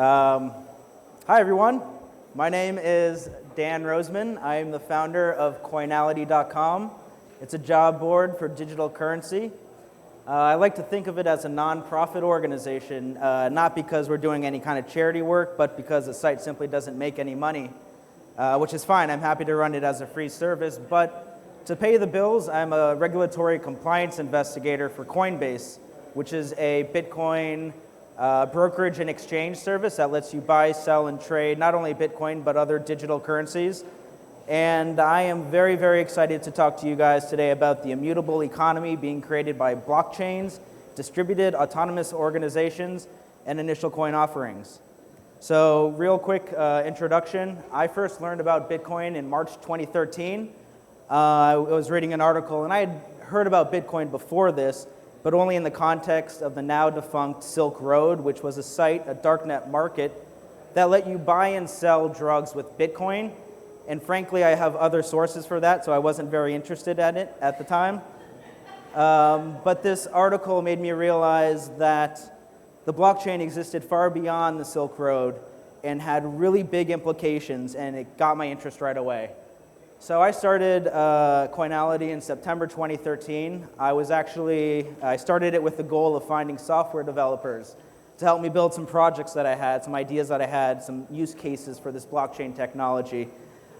Hi everyone, my name is Dan Roseman. I am the founder of Coinality.com. It's a job board for digital currency. I like to think of it as a non-profit organization, not because we're doing any kind of charity work, but because the site simply doesn't make any money, which is fine. I'm happy to run it as a free service, but to pay the bills, I'm a regulatory compliance investigator for Coinbase, which is a Bitcoin brokerage and exchange service that lets you buy, sell, and trade not only Bitcoin, but other digital currencies. And I am very, very excited to talk to you guys today about the immutable economy being created by blockchains, distributed autonomous organizations, and initial coin offerings. So real quick introduction. I first learned about Bitcoin in March 2013. I was reading an article, and I had heard about Bitcoin before this, but only in the context of the now defunct Silk Road, which was a site, a darknet market, that let you buy and sell drugs with Bitcoin. And frankly, I have other sources for that, so I wasn't very interested in it at the time. But this article made me realize that the blockchain existed far beyond the Silk Road and had really big implications, and it got my interest right away. So I started Coinality in September 2013. I started it with the goal of finding software developers to help me build some projects that I had, some ideas that I had, some use cases for this blockchain technology.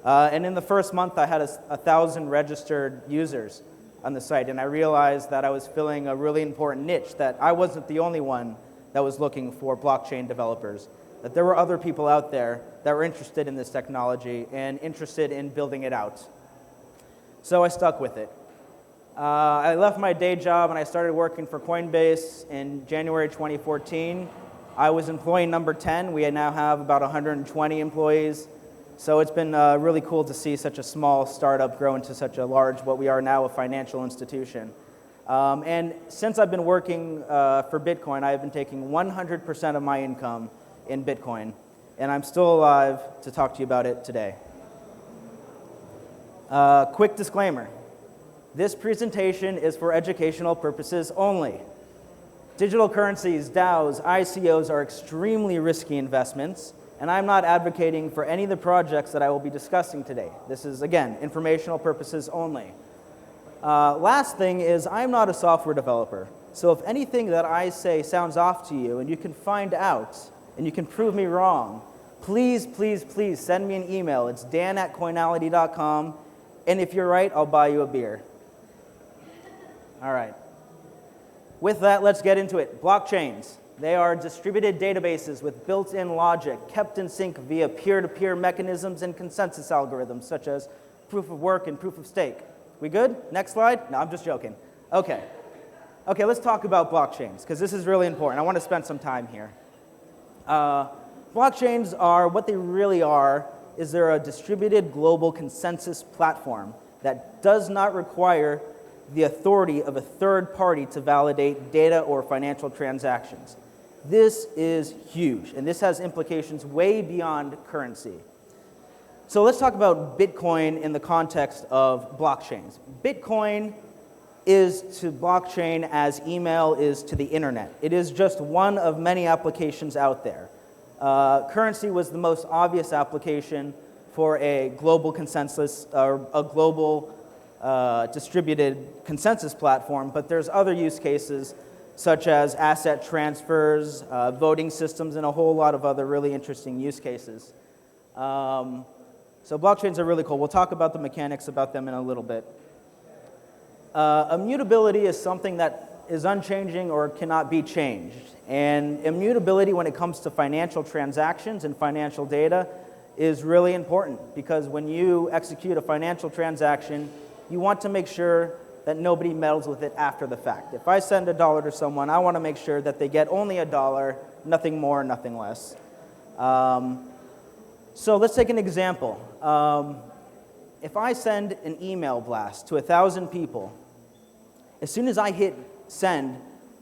And in the first month, I had 1,000 registered users on the site, and I realized that I was filling a really important niche, that I wasn't the only one that was looking for blockchain developers, that there were other people out there that were interested in this technology and interested in building it out. So I stuck with it. I left my day job and I started working for Coinbase in January 2014. I was employee number 10. We now have about 120 employees. So it's been really cool to see such a small startup grow into such a large, what we are now, a financial institution. And since I've been working for Bitcoin, I've been taking 100% of my income in Bitcoin, and I'm still alive to talk to you about it today. Quick disclaimer. This presentation is for educational purposes only. Digital currencies, DAOs, ICOs are extremely risky investments, and I'm not advocating for any of the projects that I will be discussing today. This is, again, informational purposes only. Last thing is, I'm not a software developer, so if anything that I say sounds off to you and you can find out and you can prove me wrong, please, please, please send me an email. It's dan@coinality.com, and if you're right, I'll buy you a beer. All right. With that, let's get into it. Blockchains. They are distributed databases with built-in logic, kept in sync via peer-to-peer mechanisms and consensus algorithms, such as proof of work and proof of stake. We good? Next slide? No, I'm just joking. Okay, let's talk about blockchains, because this is really important. I want to spend some time here. Blockchains are, what they really are, is they're a distributed global consensus platform that does not require the authority of a third party to validate data or financial transactions. This is huge, and this has implications way beyond currency. So let's talk about Bitcoin in the context of blockchains. Bitcoin is to blockchain as email is to the internet. It is just one of many applications out there. Currency was the most obvious application for a global consensus, or a global distributed consensus platform, but there's other use cases such as asset transfers, voting systems, and a whole lot of other really interesting use cases. So blockchains are really cool. We'll talk about the mechanics about them in a little bit. Immutability is something that is unchanging or cannot be changed. And immutability when it comes to financial transactions and financial data is really important, because when you execute a financial transaction, you want to make sure that nobody meddles with it after the fact. If I send $1 to someone, I want to make sure that they get only $1, nothing more, nothing less. So let's take an example. If I send an email blast to 1,000 people, as soon as I hit send,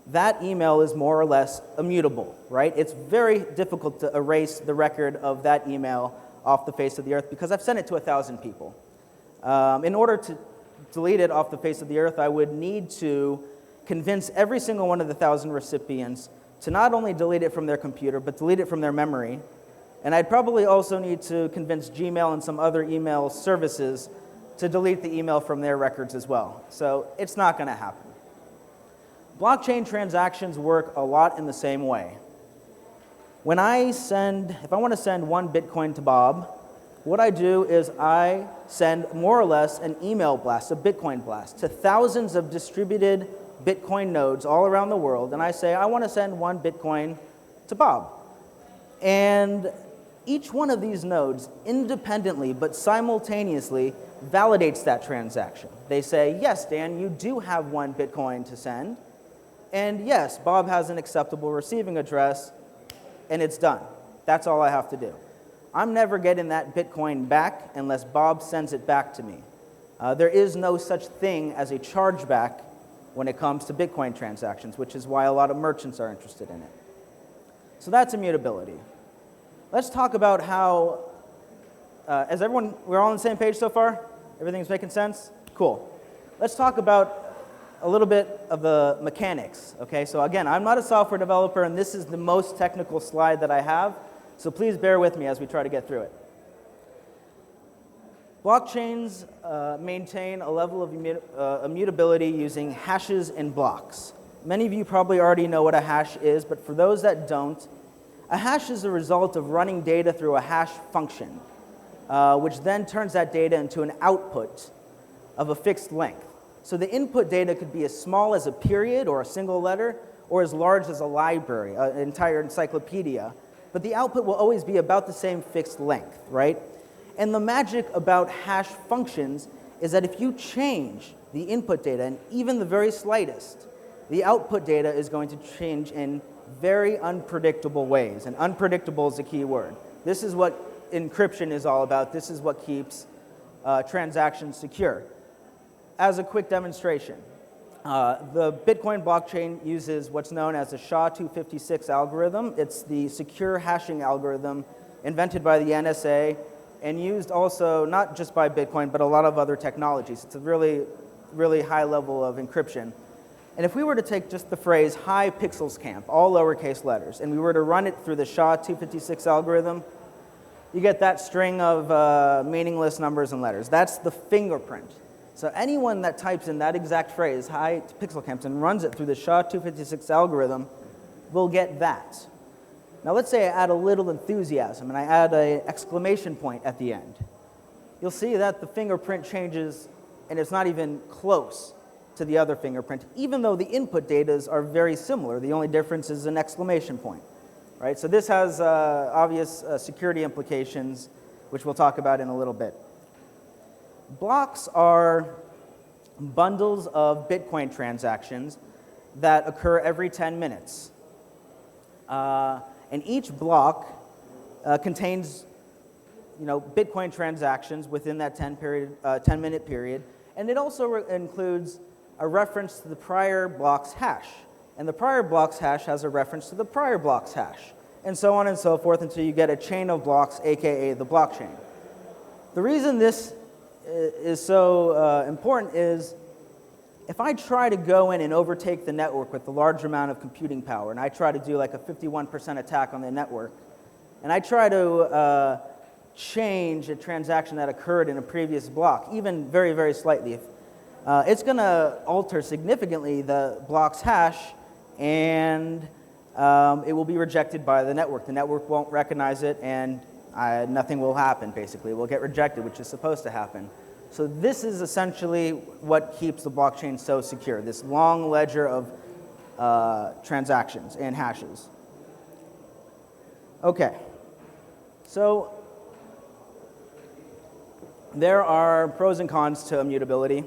that email is more or less immutable, right? It's very difficult to erase the record of that email off the face of the earth because I've sent it to 1,000 people. In order to delete it off the face of the earth, I would need to convince every single one of the 1,000 recipients to not only delete it from their computer, but delete it from their memory. And I'd probably also need to convince Gmail and some other email services to delete the email from their records as well. So it's not going to happen. Blockchain transactions work a lot in the same way. If I want to send 1 Bitcoin to Bob, what I do is I send more or less an email blast, a Bitcoin blast, to thousands of distributed Bitcoin nodes all around the world, and I say, I want to send 1 Bitcoin to Bob. And each one of these nodes, independently but simultaneously, validates that transaction. They say, yes, Dan, you do have 1 Bitcoin to send, and yes, Bob has an acceptable receiving address, and it's done. That's all I have to do. I'm never getting that Bitcoin back unless Bob sends it back to me. There is no such thing as a chargeback when it comes to Bitcoin transactions, which is why a lot of merchants are interested in it. So that's immutability. Let's talk about how, we're all on the same page so far? Everything's making sense? Cool. Let's talk about a little bit of the mechanics, okay? So again, I'm not a software developer, and this is the most technical slide that I have, so please bear with me as we try to get through it. Blockchains maintain a level of immutability using hashes and blocks. Many of you probably already know what a hash is, but for those that don't, a hash is a result of running data through a hash function, which then turns that data into an output of a fixed length. So the input data could be as small as a period or a single letter, or as large as a library, an entire encyclopedia. But the output will always be about the same fixed length, right? And the magic about hash functions is that if you change the input data, and even the very slightest, the output data is going to change in very unpredictable ways. And unpredictable is the key word. This is what encryption is all about. This is what keeps transactions secure. As a quick demonstration, the Bitcoin blockchain uses what's known as the SHA-256 algorithm. It's the secure hashing algorithm invented by the NSA and used also not just by Bitcoin, but a lot of other technologies. It's a really, really high level of encryption. And if we were to take just the phrase high pixels camp, all lowercase letters, and we were to run it through the SHA-256 algorithm, you get that string of meaningless numbers and letters. That's the fingerprint. So anyone that types in that exact phrase, high pixel camps, and runs it through the SHA-256 algorithm will get that. Now let's say I add a little enthusiasm and I add an exclamation point at the end. You'll see that the fingerprint changes and it's not even close to the other fingerprint, even though the input data are very similar. The only difference is an exclamation point, right? So this has obvious security implications, which we'll talk about in a little bit. Blocks are bundles of Bitcoin transactions that occur every 10 minutes. And each block contains Bitcoin transactions within that 10-minute period. And it also includes a reference to the prior block's hash. And the prior block's hash has a reference to the prior block's hash. And so on and so forth until you get a chain of blocks, aka the blockchain. The reason this is so important is if I try to go in and overtake the network with a large amount of computing power, and I try to do like a 51% attack on the network, and I try to change a transaction that occurred in a previous block, even very, very slightly, it's going to alter significantly the block's hash, and it will be rejected by the network. The network won't recognize it, and nothing will happen, basically. It will get rejected, which is supposed to happen. So this is essentially what keeps the blockchain so secure, this long ledger of transactions and hashes. Okay, so there are pros and cons to immutability.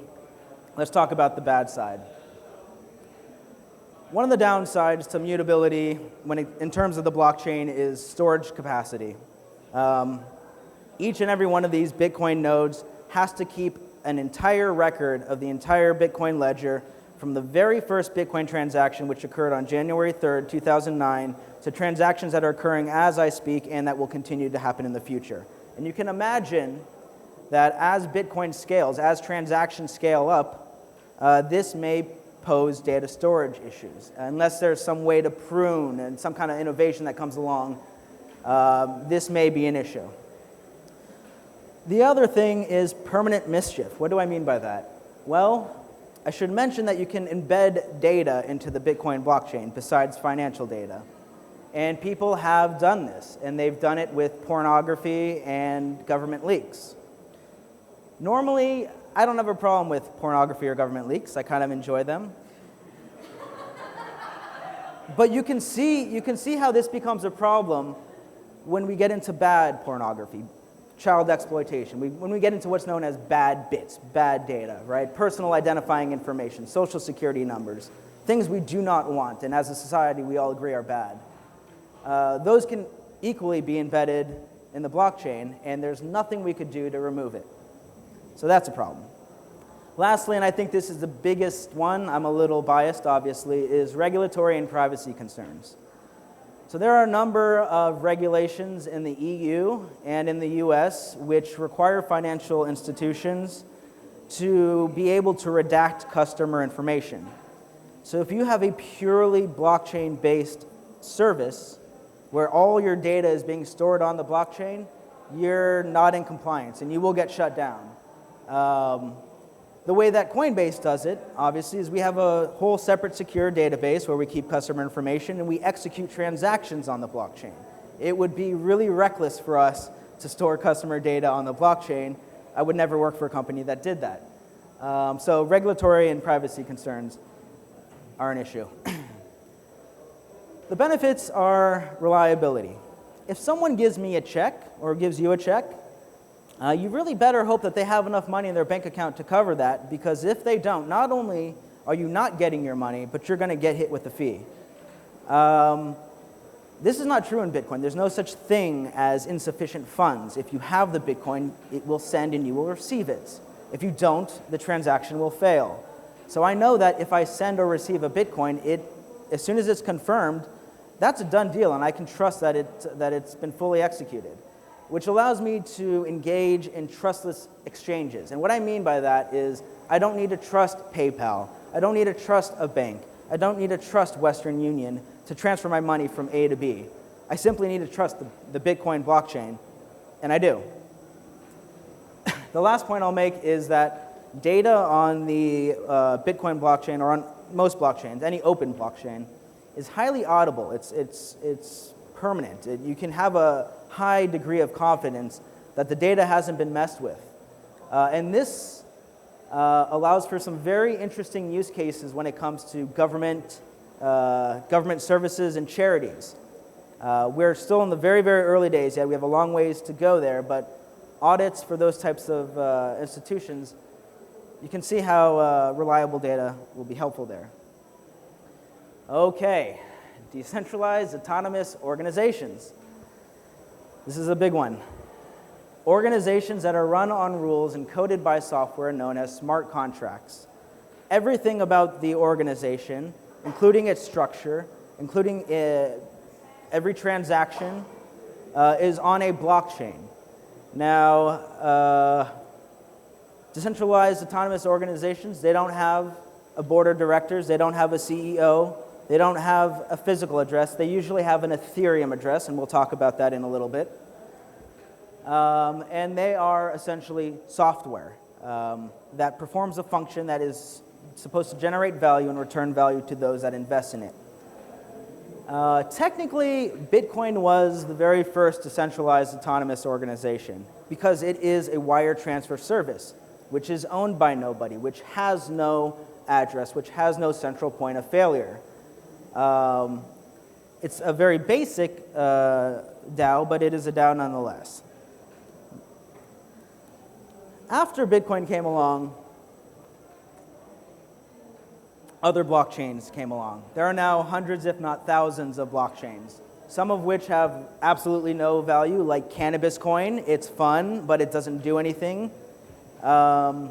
Let's talk about the bad side. One of the downsides to immutability in terms of the blockchain is storage capacity. Each and every one of these Bitcoin nodes has to keep an entire record of the entire Bitcoin ledger from the very first Bitcoin transaction, which occurred on January 3rd, 2009, to transactions that are occurring as I speak and that will continue to happen in the future. And you can imagine that as Bitcoin scales, as transactions scale up, this may pose data storage issues. Unless there's some way to prune and some kind of innovation that comes along, this may be an issue. The other thing is permanent mischief. What do I mean by that? Well, I should mention that you can embed data into the Bitcoin blockchain besides financial data. And people have done this, and they've done it with pornography and government leaks. Normally, I don't have a problem with pornography or government leaks. I kind of enjoy them. But you can see how this becomes a problem when we get into bad pornography, child exploitation, when we get into what's known as bad bits, bad data, right? Personal identifying information, social security numbers, things we do not want, and as a society we all agree are bad. Those can equally be embedded in the blockchain, and there's nothing we could do to remove it. So that's a problem. Lastly, and I think this is the biggest one, I'm a little biased obviously, is regulatory and privacy concerns. So there are a number of regulations in the EU and in the US which require financial institutions to be able to redact customer information. So if you have a purely blockchain-based service where all your data is being stored on the blockchain, you're not in compliance and you will get shut down. The way that Coinbase does it, obviously, is we have a whole separate secure database where we keep customer information and we execute transactions on the blockchain. It would be really reckless for us to store customer data on the blockchain. I would never work for a company that did that. So regulatory and privacy concerns are an issue. The benefits are reliability. If someone gives me a check or gives you a check, you really better hope that they have enough money in their bank account to cover that, because if they don't, not only are you not getting your money, but you're going to get hit with a fee. This is not true in Bitcoin. There's no such thing as insufficient funds. If you have the Bitcoin, it will send and you will receive it. If you don't, the transaction will fail. So I know that if I send or receive a Bitcoin, as soon as it's confirmed, that's a done deal, and I can trust that it's been fully executed, which allows me to engage in trustless exchanges. And what I mean by that is I don't need to trust PayPal. I don't need to trust a bank. I don't need to trust Western Union to transfer my money from A to B. I simply need to trust the Bitcoin blockchain, and I do. The last point I'll make is that data on the Bitcoin blockchain, or on most blockchains, any open blockchain, is highly audible. It's permanent. You can have a high degree of confidence that the data hasn't been messed with. And this allows for some very interesting use cases when it comes to government services and charities. We're still in the very, very early days yet. We have a long ways to go there, but audits for those types of institutions, you can see how reliable data will be helpful there. Okay, decentralized autonomous organizations. This is a big one. Organizations that are run on rules encoded by software known as smart contracts. Everything about the organization, including its structure, including every transaction, is on a blockchain. Now, decentralized autonomous organizations, they don't have a board of directors, they don't have a CEO, they don't have a physical address. They usually have an Ethereum address, and we'll talk about that in a little bit. And they are essentially software that performs a function that is supposed to generate value and return value to those that invest in it. Technically, Bitcoin was the very first decentralized autonomous organization because it is a wire transfer service, which is owned by nobody, which has no address, which has no central point of failure. It's a very basic DAO, but it is a DAO nonetheless. After Bitcoin came along, other blockchains came along. There are now hundreds, if not thousands, of blockchains, some of which have absolutely no value, like Cannabis Coin. It's fun, but it doesn't do anything. But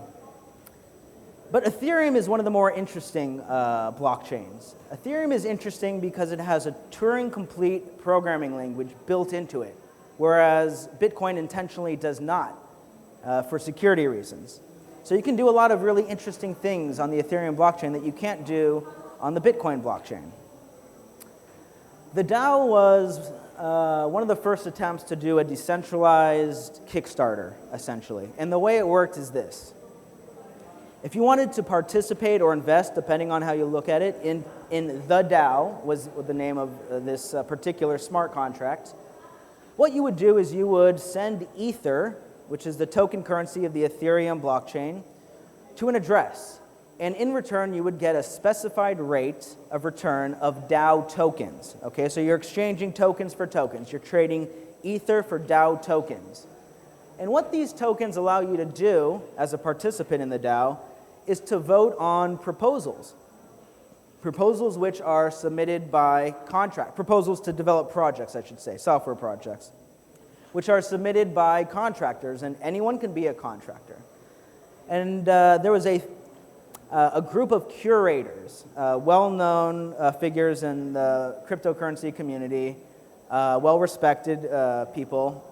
Ethereum is one of the more interesting blockchains. Ethereum is interesting because it has a Turing-complete programming language built into it, whereas Bitcoin intentionally does not, for security reasons. So you can do a lot of really interesting things on the Ethereum blockchain that you can't do on the Bitcoin blockchain. The DAO was one of the first attempts to do a decentralized Kickstarter, essentially. And the way it worked is this. If you wanted to participate or invest, depending on how you look at it, in the DAO, was the name of this particular smart contract, what you would do is you would send Ether, which is the token currency of the Ethereum blockchain, to an address. And in return, you would get a specified rate of return of DAO tokens. Okay, so you're exchanging tokens for tokens. You're trading Ether for DAO tokens. And what these tokens allow you to do as a participant in the DAO is to vote on proposals. Proposals which are submitted by proposals to develop projects, I should say, software projects, which are submitted by contractors, and anyone can be a contractor. And there was a group of curators, well-known figures in the cryptocurrency community, well-respected people,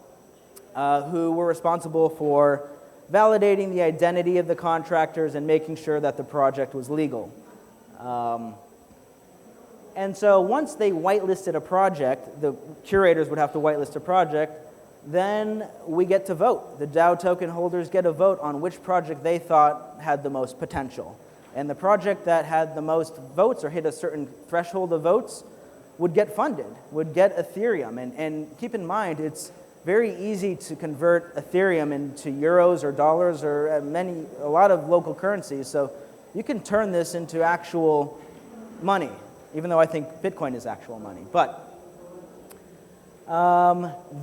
who were responsible for validating the identity of the contractors and making sure that the project was legal. And so once they whitelisted a project, the curators would have to whitelist a project, then we get to vote. The DAO token holders get a vote on which project they thought had the most potential. And the project that had the most votes or hit a certain threshold of votes would get funded, would get Ethereum. And keep in mind, it's very easy to convert Ethereum into euros or dollars or a lot of local currencies. So you can turn this into actual money, even though I think Bitcoin is actual money. But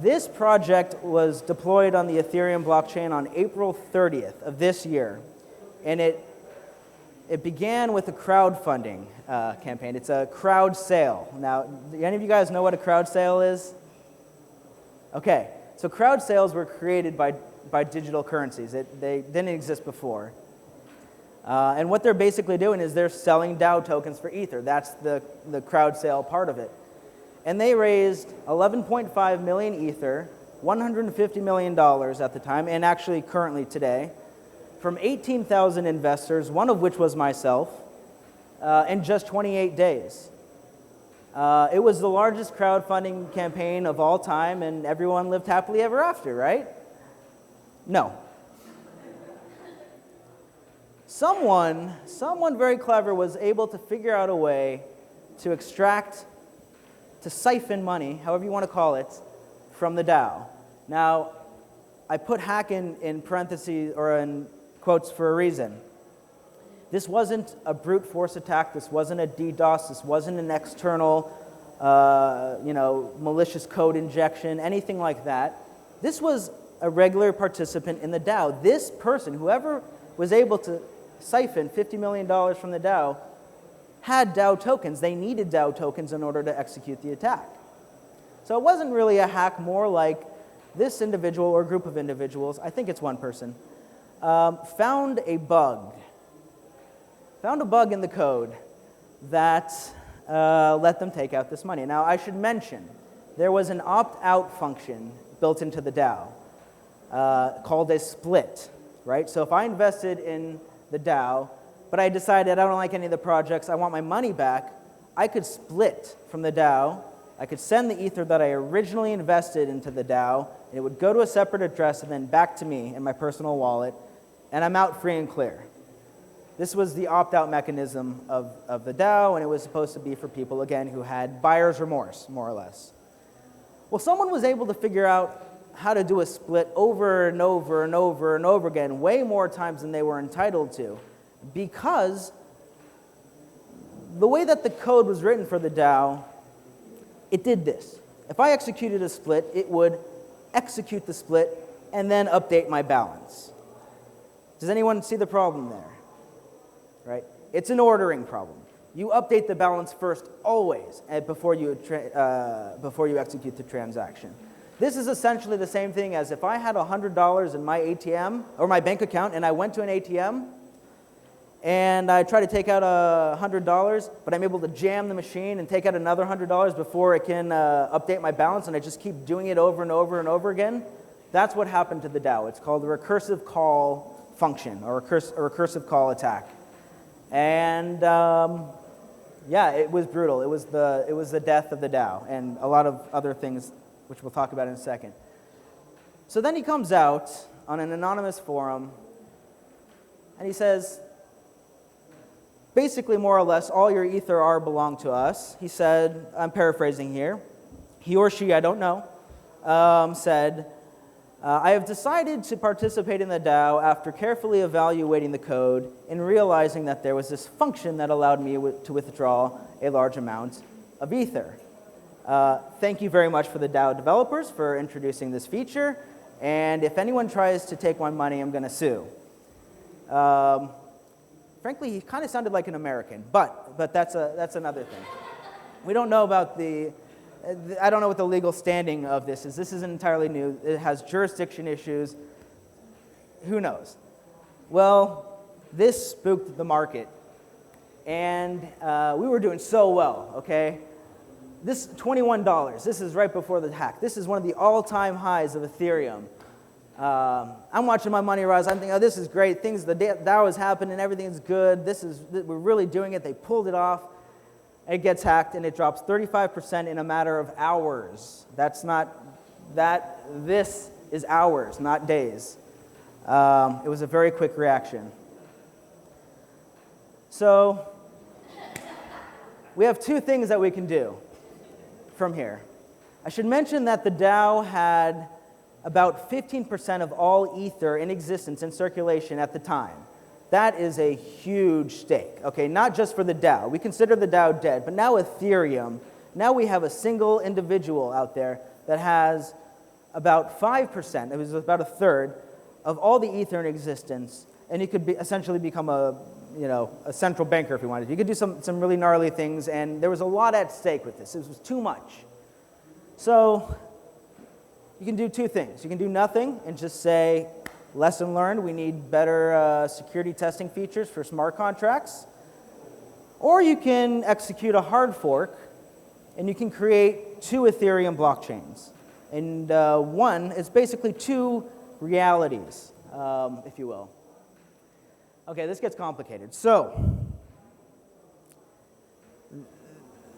this project was deployed on the Ethereum blockchain on April 30th of this year. And it began with a crowdfunding campaign. It's a crowd sale. Now, do any of you guys know what a crowd sale is? Okay, so crowd sales were created by digital currencies. They didn't exist before. And what they're basically doing is they're selling DAO tokens for Ether. That's the crowd sale part of it. And they raised 11.5 million Ether, $150 million at the time, and actually currently today, from 18,000 investors, one of which was myself, in just 28 days. It was the largest crowdfunding campaign of all time, and everyone lived happily ever after, right? No. Someone very clever was able to figure out a way to siphon money, however you want to call it, from the DAO. Now, I put hack in parentheses or in quotes for a reason. This wasn't a brute force attack. This wasn't a DDoS. This wasn't an external, malicious code injection, anything like that. This was a regular participant in the DAO. This person, whoever was able to siphon $50 million from the DAO, had DAO tokens. They needed DAO tokens in order to execute the attack. So it wasn't really a hack, more like this individual or group of individuals, I think it's one person, found a bug in the code that let them take out this money. Now, I should mention, there was an opt-out function built into the DAO called a split, right? So if I invested in the DAO, but I decided I don't like any of the projects, I want my money back, I could split from the DAO. I could send the Ether that I originally invested into the DAO, and it would go to a separate address and then back to me in my personal wallet, and I'm out free and clear. This was the opt-out mechanism of the DAO, and it was supposed to be for people, again, who had buyer's remorse, more or less. Well, someone was able to figure out how to do a split over and over and over and over again, way more times than they were entitled to, because the way that the code was written for the DAO, it did this. If I executed a split, it would execute the split and then update my balance. Does anyone see the problem there? Right? It's an ordering problem. You update the balance first, always, before you execute the transaction. This is essentially the same thing as if I had $100 in my ATM or my bank account, and I went to an ATM, and I try to take out $100, but I'm able to jam the machine and take out another $100 before it can update my balance, and I just keep doing it over and over and over again. That's what happened to the DAO. It's called a recursive call function or a recursive call attack. And yeah, it was brutal. It was the death of the DAO and a lot of other things which we'll talk about in a second. So then he comes out on an anonymous forum and he says, basically, more or less, all your ether are belong to us. He said, I'm paraphrasing here, he or she, I don't know, said, I have decided to participate in the DAO after carefully evaluating the code and realizing that there was this function that allowed me to withdraw a large amount of ether. Thank you very much for the DAO developers for introducing this feature, and if anyone tries to take my money, I'm going to sue. Frankly, he kind of sounded like an American, but that's another thing. We don't know about I don't know what the legal standing of this is. This isn't entirely new. It has jurisdiction issues. Who knows? Well, this spooked the market, and we were doing so well, okay? This $21, this is right before the hack. This is one of the all-time highs of Ethereum. I'm watching my money rise. I'm thinking, oh, this is great. The DAO is happening. Everything's good. We're really doing it. They pulled it off. It gets hacked, and it drops 35% in a matter of hours. This is hours, not days. It was a very quick reaction. So we have two things that we can do from here. I should mention that the DAO had about 15% of all ether in existence in circulation at the time. That is a huge stake, okay? Not just for the DAO. We consider the DAO dead, but now Ethereum, now we have a single individual out there that has about 5%, it was about a third, of all the ether in existence, and you could essentially become a central banker if you wanted. You could do some really gnarly things, and there was a lot at stake with this. It was too much. So you can do two things. You can do nothing and just say, lesson learned, we need better security testing features for smart contracts. Or you can execute a hard fork, and you can create two Ethereum blockchains. And one is basically two realities, if you will. Okay, this gets complicated. So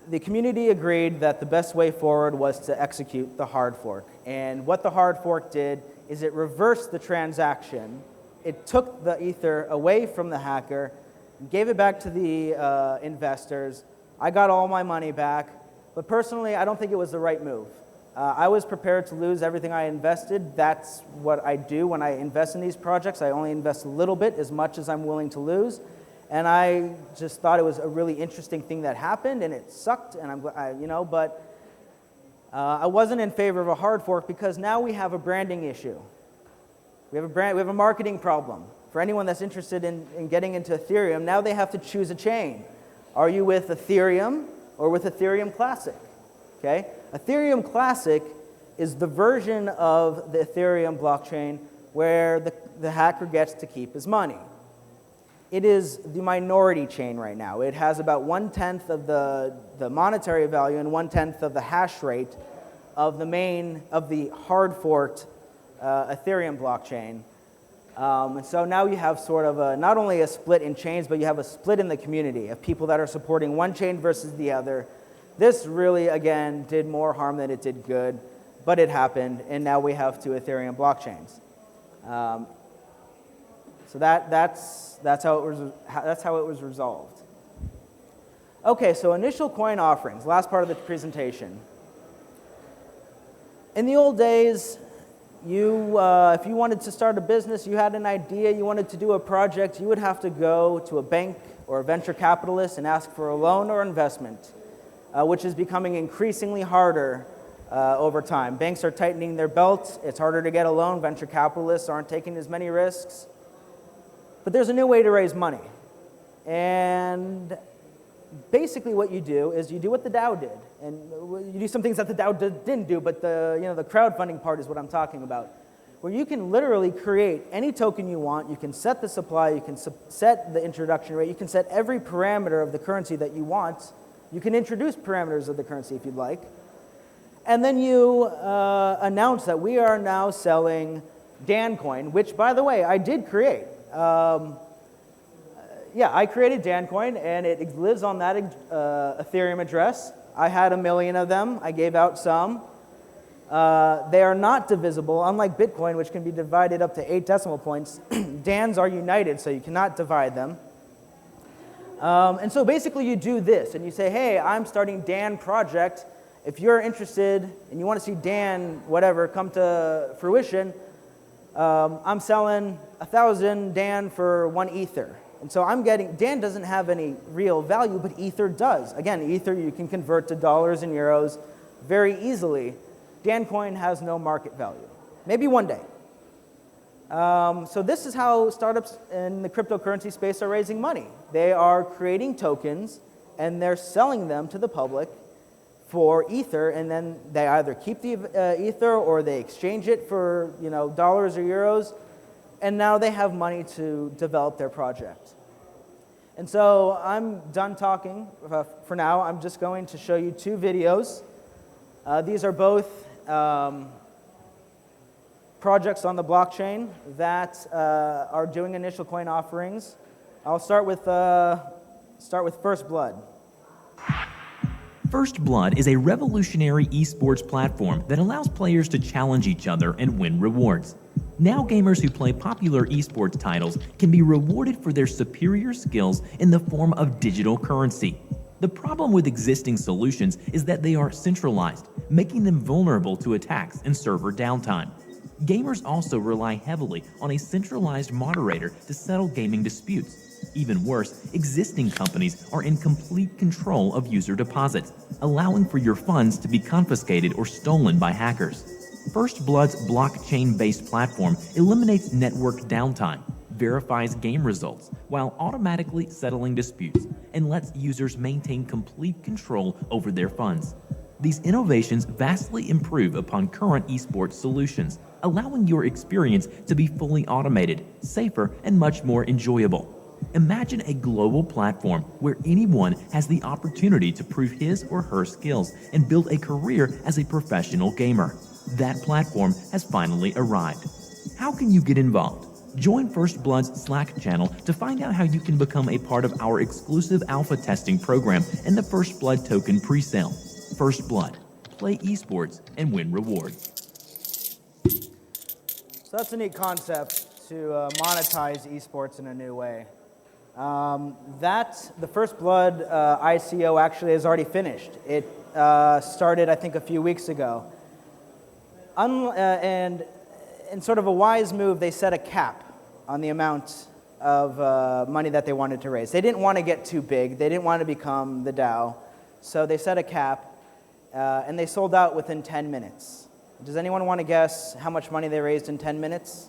the community agreed that the best way forward was to execute the hard fork. And what the hard fork did is it reversed the transaction. It took the ether away from the hacker, gave it back to the investors. I got all my money back, but personally, I don't think it was the right move. I was prepared to lose everything I invested. That's what I do when I invest in these projects. I only invest a little bit, as much as I'm willing to lose. And I just thought it was a really interesting thing that happened, and it sucked. And but I wasn't in favor of a hard fork because now we have a branding issue. We have a marketing problem. For anyone that's interested in getting into Ethereum, now they have to choose a chain. Are you with Ethereum or with Ethereum Classic? Okay? Ethereum Classic is the version of the Ethereum blockchain where the hacker gets to keep his money. It is the minority chain right now. It has about 1/10 of the monetary value and 1/10 of the hash rate of the hard forked Ethereum blockchain. And so now you have sort of not only a split in chains, but you have a split in the community of people that are supporting one chain versus the other. This really, again, did more harm than it did good, but it happened, and now we have two Ethereum blockchains. So that's how it was resolved. Okay, so initial coin offerings, last part of the presentation. In the old days, if you wanted to start a business, you had an idea, you wanted to do a project, you would have to go to a bank or a venture capitalist and ask for a loan or investment, which is becoming increasingly harder over time. Banks are tightening their belts. It's harder to get a loan. Venture capitalists aren't taking as many risks. But there's a new way to raise money. And basically what you do is you do what the DAO did. And you do some things that the DAO didn't do, but the crowdfunding part is what I'm talking about. Where you can literally create any token you want. You can set the supply. You can set the introduction rate. You can set every parameter of the currency that you want. You can introduce parameters of the currency if you'd like. And then you announce that we are now selling Dancoin, which, by the way, I did create. Yeah, I created Dancoin, and it lives on that Ethereum address. I had 1 million of them. I gave out some. They are not divisible, unlike Bitcoin, which can be divided up to 8 decimal points. DANs are united, so you cannot divide them. And so basically you do this, and you say, hey, I'm starting DAN project. If you're interested and you want to see DAN, whatever, come to fruition, I'm selling 1,000 DAN for 1 Ether. And so DAN doesn't have any real value, but Ether does. Again, Ether you can convert to dollars and euros very easily. Dancoin has no market value. Maybe one day. So this is how startups in the cryptocurrency space are raising money. They are creating tokens, and they're selling them to the public for Ether, and then they either keep the Ether or they exchange it for dollars or euros, and now they have money to develop their project. And so I'm done talking for now. I'm just going to show you 2 videos. These are both projects on the blockchain that are doing initial coin offerings. I'll start with First Blood. First Blood is a revolutionary esports platform that allows players to challenge each other and win rewards. Now gamers who play popular esports titles can be rewarded for their superior skills in the form of digital currency. The problem with existing solutions is that they are centralized, making them vulnerable to attacks and server downtime. Gamers also rely heavily on a centralized moderator to settle gaming disputes. Even worse, existing companies are in complete control of user deposits, allowing for your funds to be confiscated or stolen by hackers. First Blood's blockchain-based platform eliminates network downtime, verifies game results while automatically settling disputes, and lets users maintain complete control over their funds. These innovations vastly improve upon current esports solutions, allowing your experience to be fully automated, safer, and much more enjoyable. Imagine a global platform where anyone has the opportunity to prove his or her skills and build a career as a professional gamer. That platform has finally arrived. How can you get involved? Join First Blood's Slack channel to find out how you can become a part of our exclusive alpha testing program and the First Blood token presale. First Blood. Play esports and win rewards. So that's a neat concept to monetize esports in a new way. The First Blood ICO actually is already finished. It started, I think, a few weeks ago. And in sort of a wise move, they set a cap on the amount of money that they wanted to raise. They didn't want to get too big. They didn't want to become the DAO. So they set a cap, and they sold out within 10 minutes. Does anyone want to guess how much money they raised in 10 minutes?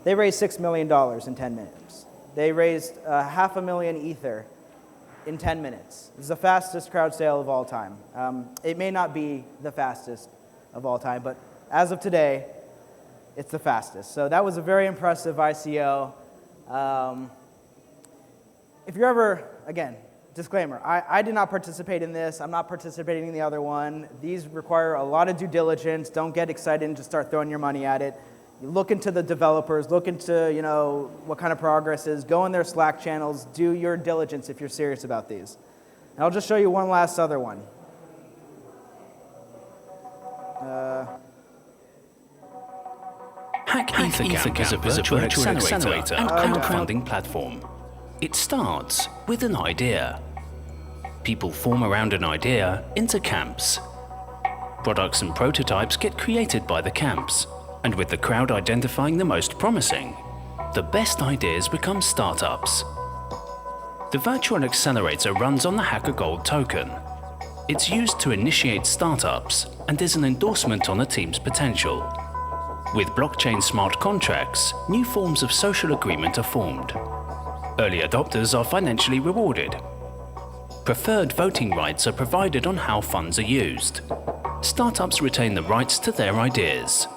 They raised $6 million in 10 minutes. They raised 500,000 Ether in 10 minutes. This is the fastest crowd sale of all time. It may not be the fastest of all time, but as of today, it's the fastest. So that was a very impressive ICO. If you're ever, again, disclaimer, I did not participate in this. I'm not participating in the other one. These require a lot of due diligence. Don't get excited and just start throwing your money at it. You look into the developers, look into what kind of progress is, go in their Slack channels, do your diligence if you're serious about these. And I'll just show you one last other one. Hack EtherCamp is a virtual accelerator and crowdfunding platform. It starts with an idea. People form around an idea into camps. Products and prototypes get created by the camps, and with the crowd identifying the most promising, the best ideas become startups. The virtual accelerator runs on the Hacker Gold token. It's used to initiate startups and is an endorsement on a team's potential. With blockchain smart contracts, new forms of social agreement are formed. Early adopters are financially rewarded. Preferred voting rights are provided on how funds are used. Startups retain the rights to their ideas.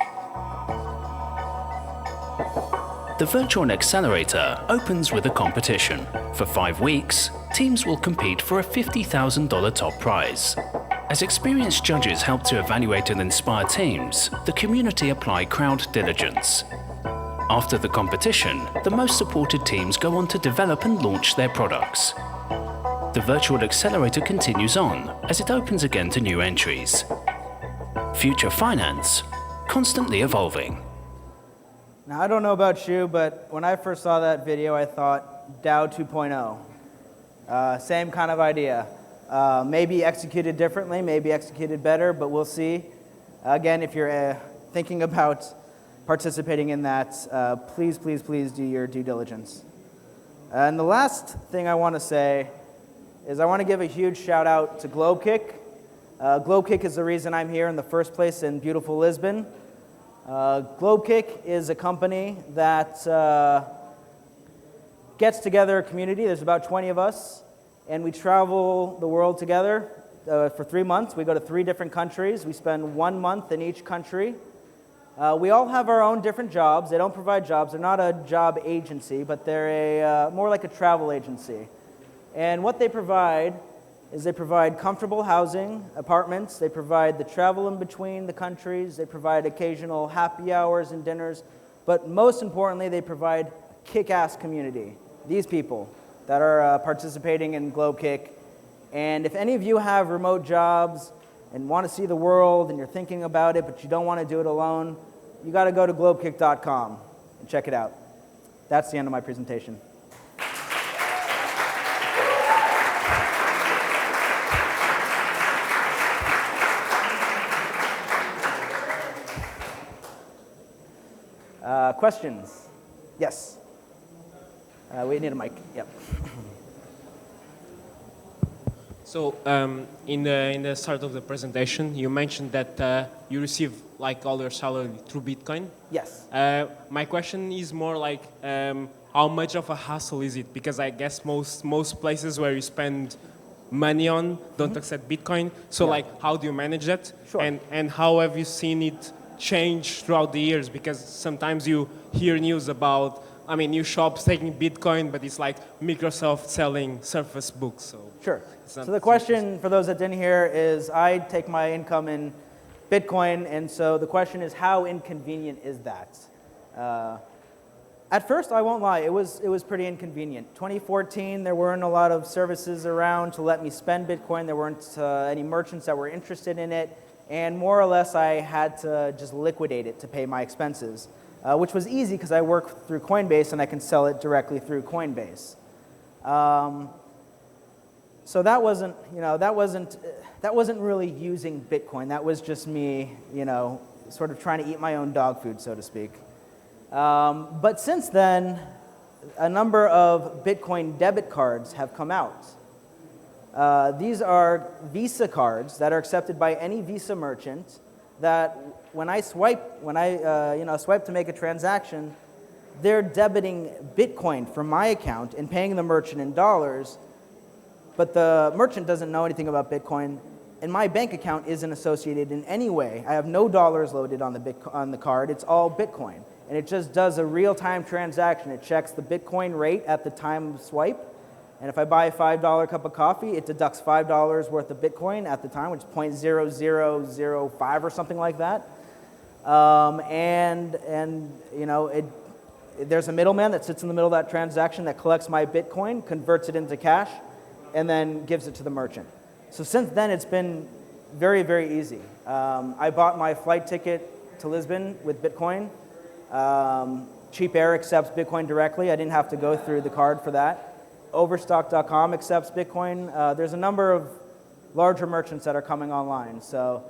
The Virtual Accelerator opens with a competition. For 5 weeks, teams will compete for a $50,000 top prize. As experienced judges help to evaluate and inspire teams, the community apply crowd diligence. After the competition, the most supported teams go on to develop and launch their products. The virtual accelerator continues on as it opens again to new entries. Future finance, constantly evolving. Now, I don't know about you, but when I first saw that video, I thought DAO 2.0. Same kind of idea. Maybe executed differently, maybe executed better, but we'll see. Again, if you're thinking about participating in that, please, please, please do your due diligence. And the last thing I want to say is I want to give a huge shout out to Globekick. Globekick is the reason I'm here in the first place in beautiful Lisbon. Globekick is a company that gets together a community. There's about 20 of us, and we travel the world together for 3 months. We go to 3 different countries. We spend 1 month in each country. We all have our own different jobs. They don't provide jobs. They're not a job agency, but they're more like a travel agency. And what they provide is they provide comfortable housing, apartments. They provide the travel in between the countries. They provide occasional happy hours and dinners. But most importantly, they provide a kick-ass community. These people that are participating in Globekick. And if any of you have remote jobs and want to see the world and you're thinking about it, but you don't want to do it alone, you got to go to globekick.com and check it out. That's the end of my presentation. Questions? Yes. We need a mic. Yep. So in the start of the presentation, you mentioned that you receive like all your salary through Bitcoin. Yes. My question is more like how much of a hassle is it? Because I guess most places where you spend money on don't accept Bitcoin. So Yeah. like how do you manage that? Sure. And how have you seen it change throughout the years? Because sometimes you hear news about, I mean, new shops taking Bitcoin, but it's like Microsoft selling Surface Books. So Sure. So the question, for those that didn't hear, is I take my income in Bitcoin, and so the question is, how inconvenient is that? At first, I won't lie, it was pretty inconvenient. 2014, there weren't a lot of services around to let me spend Bitcoin. There weren't any merchants that were interested in it, and more or less, I had to just liquidate it to pay my expenses, which was easy because I work through Coinbase and I can sell it directly through Coinbase. So that wasn't, that wasn't really using Bitcoin. That was just me, sort of trying to eat my own dog food, so to speak. But since then, a number of Bitcoin debit cards have come out. These are Visa cards that are accepted by any Visa merchant that when I swipe to make a transaction, they're debiting Bitcoin from my account and paying the merchant in dollars, but the merchant doesn't know anything about Bitcoin, and my bank account isn't associated in any way. I have no dollars loaded on the card. It's all Bitcoin, and it just does a real-time transaction. It checks the Bitcoin rate at the time of swipe, and if I buy a $5 cup of coffee, it deducts $5 worth of Bitcoin at the time, which is 0.0005 or something like that. There's a middleman that sits in the middle of that transaction that collects my Bitcoin, converts it into cash, and then gives it to the merchant. So since then, it's been very, very easy. I bought my flight ticket to Lisbon with Bitcoin. Cheap Air accepts Bitcoin directly. I didn't have to go through the card for that. Overstock.com accepts Bitcoin. There's a number of larger merchants that are coming online. So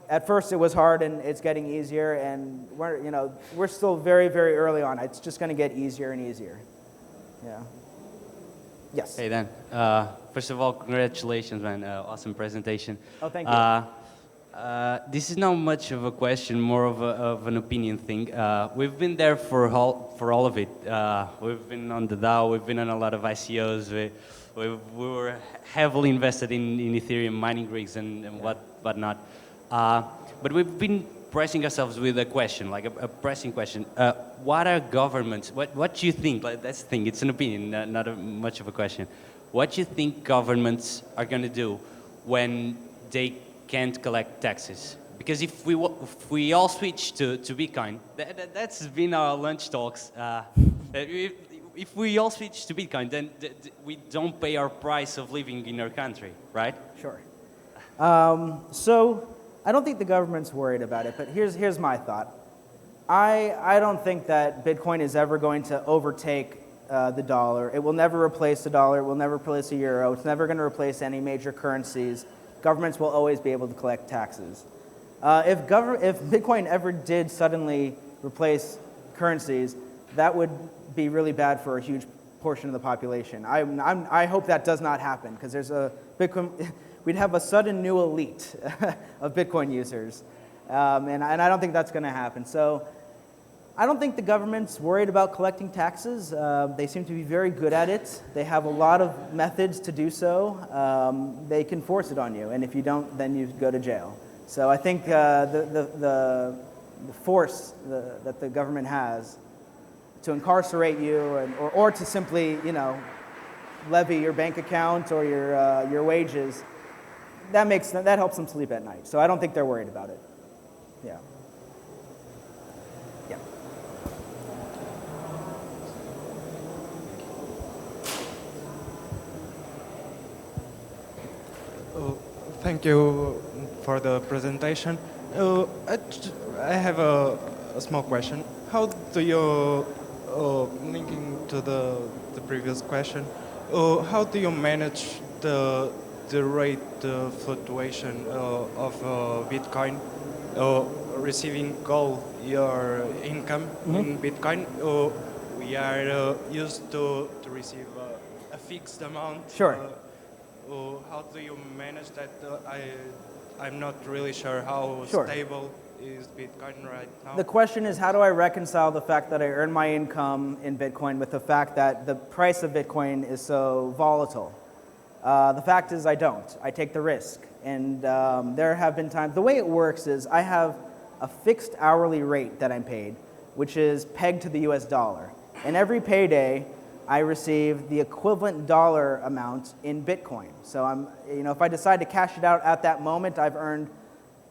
at first it was hard, and it's getting easier, and we're still very, very early on. It's just going to get easier and easier. Yeah. Yes. Hey, Dan. First of all, congratulations, man. Awesome presentation. Oh, thank you. This is not much of a question, more of an opinion thing. We've been there for all of it. We've been on the DAO. We've been on a lot of ICOs. We were heavily invested in Ethereum mining rigs and whatnot. But we've been pressing ourselves with a question, like a pressing question. What are governments? What do you think? Like, that's the thing. It's an opinion, not much of a question. What do you think governments are going to do when they can't collect taxes? Because if we all switch to Bitcoin, that's been our lunch talks. If we all switch to Bitcoin, then we don't pay our price of living in our country, right? Sure. So I don't think the government's worried about it, but here's my thought. I don't think that Bitcoin is ever going to overtake the dollar. It will never replace the dollar. It will never replace the euro. It's never going to replace any major currencies. Governments will always be able to collect taxes. If Bitcoin ever did suddenly replace currencies, that would be really bad for a huge portion of the population. I hope that does not happen, because there's a Bitcoin. We'd have a sudden new elite of Bitcoin users, and I don't think that's going to happen. So I don't think the government's worried about collecting taxes. They seem to be very good at it. They have a lot of methods to do so. They can force it on you, and if you don't, then you go to jail. So I think the force that the government has to incarcerate you, or to simply, levy your bank account or your wages, that helps them sleep at night. So I don't think they're worried about it. Yeah. Yeah. Thank you for the presentation. I have a small question. How do you, linking to the previous question, how do you manage the rate fluctuation of Bitcoin, receiving gold, your income in Bitcoin? We are used to receive a fixed amount. Sure. How do you manage that? I'm not really sure how Sure. stable is Bitcoin right now. The question is, how do I reconcile the fact that I earn my income in Bitcoin with the fact that the price of Bitcoin is so volatile? The fact is I don't. I take the risk. And there have been times, the way it works is I have a fixed hourly rate that I'm paid, which is pegged to the US dollar. And every payday, I receive the equivalent dollar amount in Bitcoin. So if I decide to cash it out at that moment, I've earned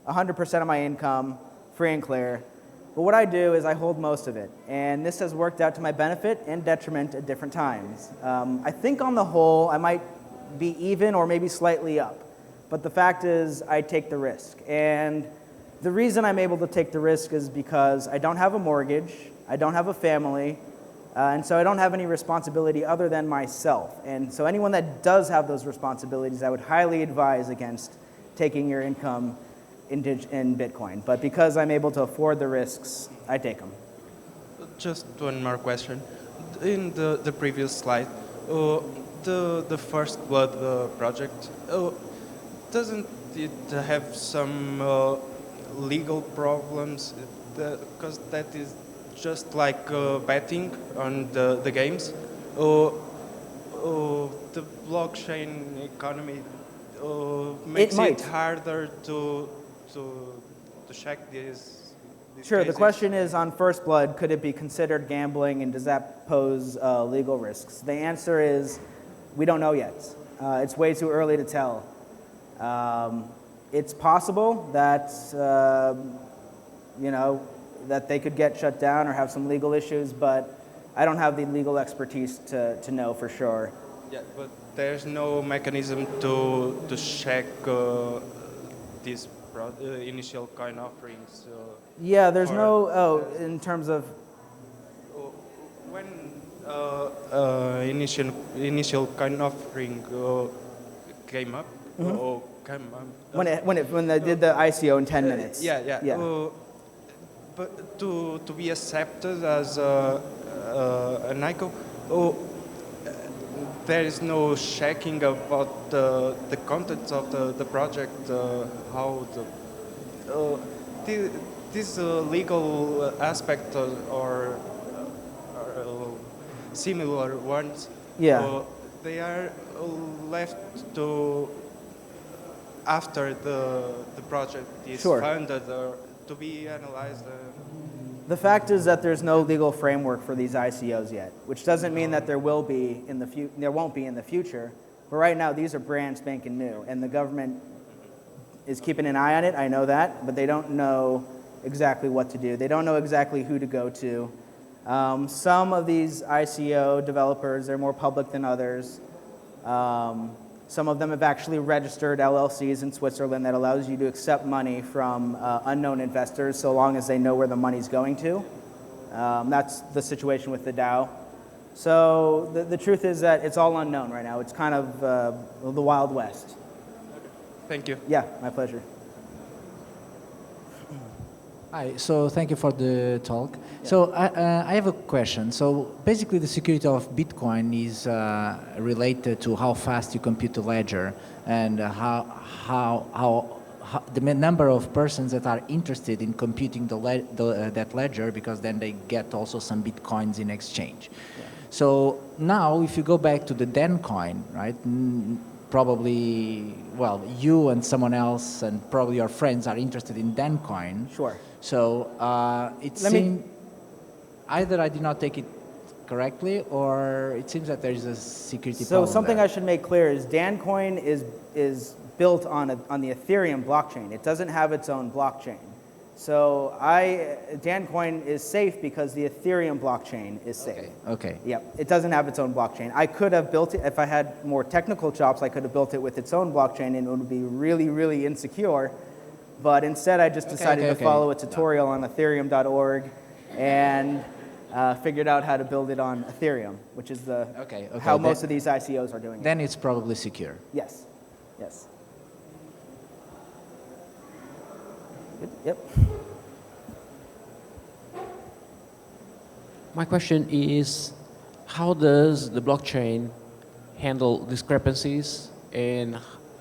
100% of my income, free and clear. But what I do is I hold most of it. And this has worked out to my benefit and detriment at different times. I think on the whole, I might be even or maybe slightly up. But the fact is, I take the risk. And the reason I'm able to take the risk is because I don't have a mortgage, I don't have a family, and so I don't have any responsibility other than myself. And so anyone that does have those responsibilities, I would highly advise against taking your income in Bitcoin. But because I'm able to afford the risks, I take them. Just one more question. In the previous slide, the First Blood project, doesn't it have some legal problems? Because that is just like betting on the games. The blockchain economy makes it harder to check these Sure, the cases. question is on First Blood, could it be considered gambling and does that pose legal risks? The answer is we don't know yet. It's way too early to tell. It's possible that, that they could get shut down or have some legal issues, but I don't have the legal expertise to know for sure. Yeah, but there's no mechanism to check these initial coin offerings. Yeah, there's in terms of... When initial coin offering came up, when they did the ICO in 10 minutes. Yeah. But to be accepted as an ICO, there is no checking about the contents of the project, how this legal aspect or similar ones. Yeah. They are left to after the project is funded or to be analyzed. The fact is that there's no legal framework for these ICOs yet, which doesn't mean that there won't be in the future. But right now, these are brand spanking new, and the government is keeping an eye on it. I know that, but they don't know exactly what to do. They don't know exactly who to go to. Some of these ICO developers, they're more public than others. Some of them have actually registered LLCs in Switzerland that allows you to accept money from unknown investors so long as they know where the money's going to. That's the situation with the DAO. So the truth is that it's all unknown right now. It's kind of the Wild West. Thank you. Yeah, my pleasure. Hi, so thank you for the talk. Yeah. So I have a question. So basically the security of Bitcoin is related to how fast you compute the ledger and how the number of persons that are interested in computing that ledger, because then they get also some Bitcoins in exchange. Yeah. So now if you go back to the Den coin, right? Probably, well, you and someone else and probably your friends are interested in Den coin. Sure. So it seems either I did not take it correctly, or it seems that there is a security problem. So something I should make clear is Dancoin is built on the Ethereum blockchain. It doesn't have its own blockchain. So Dancoin is safe because the Ethereum blockchain is safe. Okay. Yep. It doesn't have its own blockchain. I could have built it if I had more technical chops. I could have built it with its own blockchain, and it would be really, really insecure. But instead, I just decided to follow a tutorial on Ethereum.org and figured out how to build it on Ethereum, which is how most of these ICOs are doing it. Then it's probably secure. Yes. Yes. Good. Yep. My question is, how does the blockchain handle discrepancies, and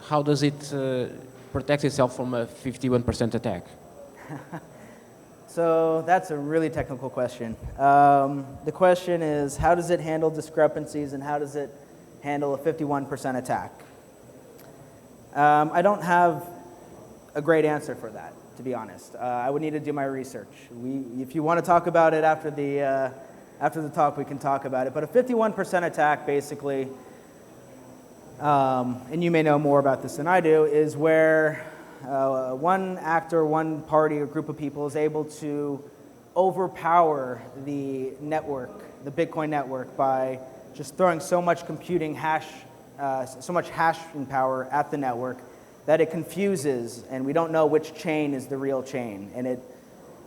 how does it protect itself from a 51% attack? So that's a really technical question. The question is, how does it handle discrepancies, and how does it handle a 51% attack? I don't have a great answer for that, to be honest. I would need to do my research. If you want to talk about it after the talk, we can talk about it. But a 51% attack, basically, and you may know more about this than I do, is where one actor, one party, or group of people is able to overpower the network, the Bitcoin network, by just throwing so much computing hash, so much hashing power at the network that it confuses, and we don't know which chain is the real chain. And it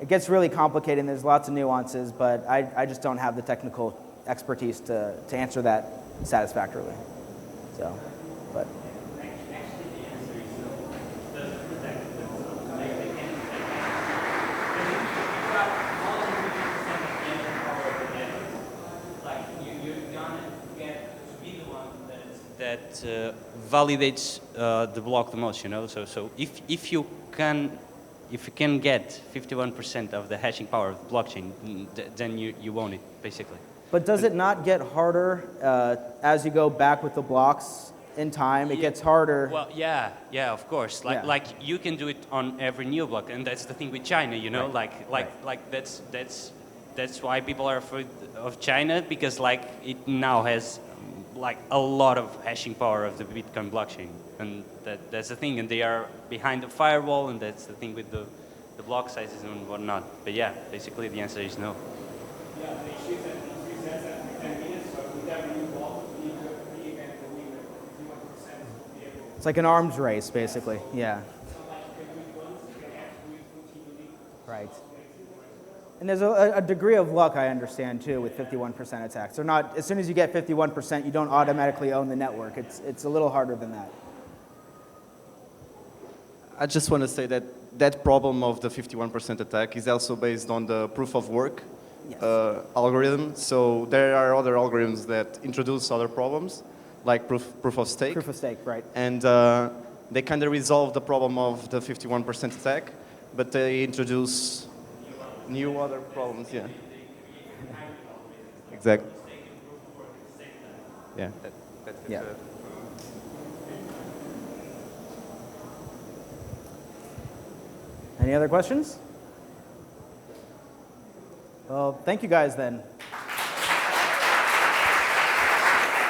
gets really complicated, and there's lots of nuances, but I just don't have the technical expertise to answer that satisfactorily. So, but. That validates the block the most, you know. So if you can get 51% of the hashing power of the blockchain, then you own it, basically. But does it not get harder as you go back with the blocks in time? It gets harder. Well, yeah, of course. Like you can do it on every new block, and that's the thing with China, you know. Right. Like that's why people are afraid of China, because like it now has like a lot of hashing power of the Bitcoin blockchain, and that's the thing, and they are behind the firewall, and that's the thing with the block sizes and whatnot. But yeah, basically the answer is no. Yeah, they shoot at 3 cents every 10 minutes, but with every new block, you need to reinvent the wheel at 51% will be able. It's like an arms race, basically. Yeah. It's not like you can do it once, you can have to do it continually. Right. And there's a degree of luck, I understand, too, with 51% attacks. They're not, as soon as you get 51%, you don't automatically own the network. It's a little harder than that. I just want to say that that problem of the 51% attack is also based on the proof of work algorithm. So there are other algorithms that introduce other problems, like proof of stake. Proof of stake, right. And they kind of resolve the problem of the 51% attack, but they introduce new other problems, yeah. Exactly. Yeah. That's it. Yeah. Any other questions? Well, thank you guys then.